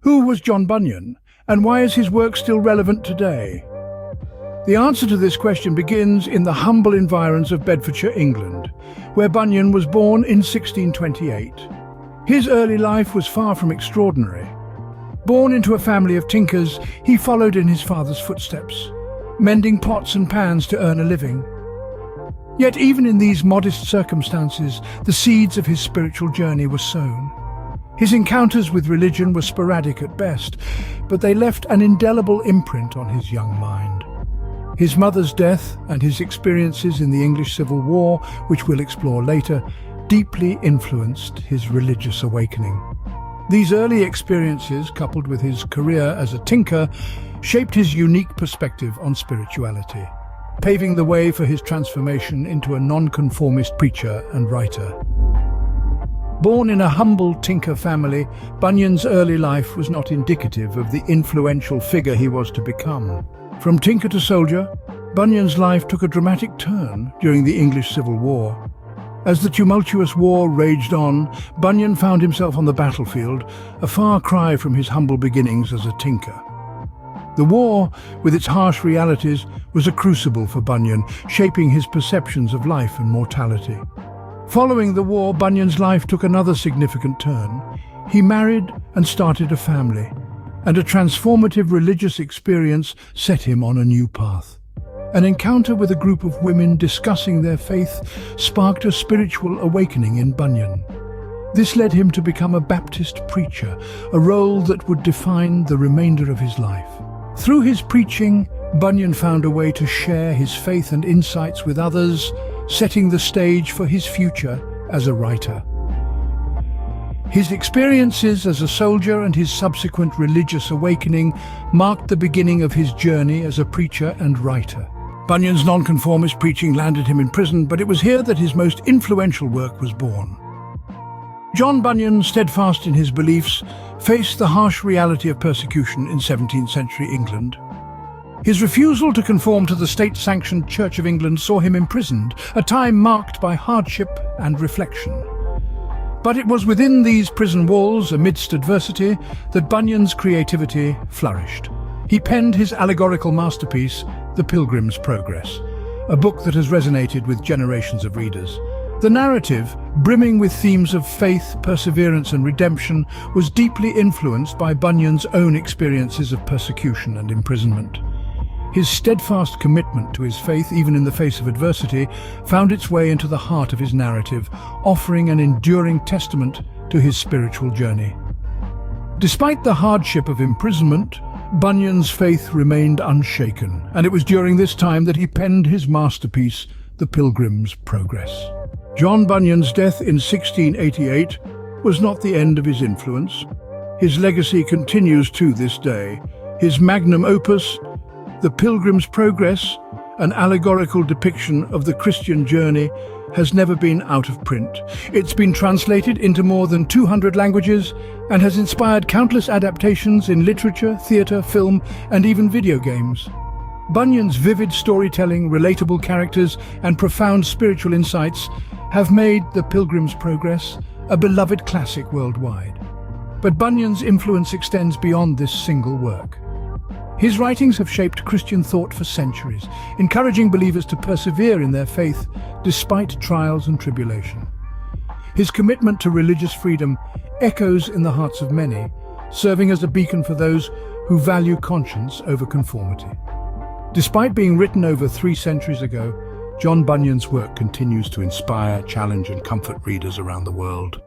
Who was John Bunyan, and why is his work still relevant today? The answer to this question begins in the humble environs of Bedfordshire, England, where Bunyan was born in 1628. His early life was far from extraordinary. Born into a family of tinkers, he followed in his father's footsteps, mending pots and pans to earn a living. Yet even in these modest circumstances, the seeds of his spiritual journey were sown. His encounters with religion were sporadic at best, but they left an indelible imprint on his young mind. His mother's death and his experiences in the English Civil War, which we'll explore later, deeply influenced his religious awakening. These early experiences, coupled with his career as a tinker, shaped his unique perspective on spirituality, paving the way for his transformation into a nonconformist preacher and writer. Born in a humble tinker family, Bunyan's early life was not indicative of the influential figure he was to become. From tinker to soldier, Bunyan's life took a dramatic turn during the English Civil War. As the tumultuous war raged on, Bunyan found himself on the battlefield, a far cry from his humble beginnings as a tinker. The war, with its harsh realities, was a crucible for Bunyan, shaping his perceptions of life and mortality. Following the war, Bunyan's life took another significant turn. He married and started a family, and a transformative religious experience set him on a new path. An encounter with a group of women discussing their faith sparked a spiritual awakening in Bunyan. This led him to become a Baptist preacher, a role that would define the remainder of his life. Through his preaching, Bunyan found a way to share his faith and insights with others, setting the stage for his future as a writer. His experiences as a soldier and his subsequent religious awakening marked the beginning of his journey as a preacher and writer. Bunyan's nonconformist preaching landed him in prison, but it was here that his most influential work was born. John Bunyan, steadfast in his beliefs, faced the harsh reality of persecution in 17th century England. His refusal to conform to the state-sanctioned Church of England saw him imprisoned, a time marked by hardship and reflection. But it was within these prison walls, amidst adversity, that Bunyan's creativity flourished. He penned his allegorical masterpiece, The Pilgrim's Progress, a book that has resonated with generations of readers. The narrative, brimming with themes of faith, perseverance and redemption, was deeply influenced by Bunyan's own experiences of persecution and imprisonment. His steadfast commitment to his faith, even in the face of adversity, found its way into the heart of his narrative, offering an enduring testament to his spiritual journey. Despite the hardship of imprisonment, Bunyan's faith remained unshaken, and it was during this time that he penned his masterpiece, The Pilgrim's Progress. John Bunyan's death in 1688 was not the end of his influence. His legacy continues to this day. His magnum opus, The Pilgrim's Progress, an allegorical depiction of the Christian journey, has never been out of print. It's been translated into more than 200 languages and has inspired countless adaptations in literature, theatre, film, and even video games. Bunyan's vivid storytelling, relatable characters, and profound spiritual insights have made The Pilgrim's Progress a beloved classic worldwide. But Bunyan's influence extends beyond this single work. His writings have shaped Christian thought for centuries, encouraging believers to persevere in their faith despite trials and tribulation. His commitment to religious freedom echoes in the hearts of many, serving as a beacon for those who value conscience over conformity. Despite being written over 3 centuries ago, John Bunyan's work continues to inspire, challenge, and comfort readers around the world.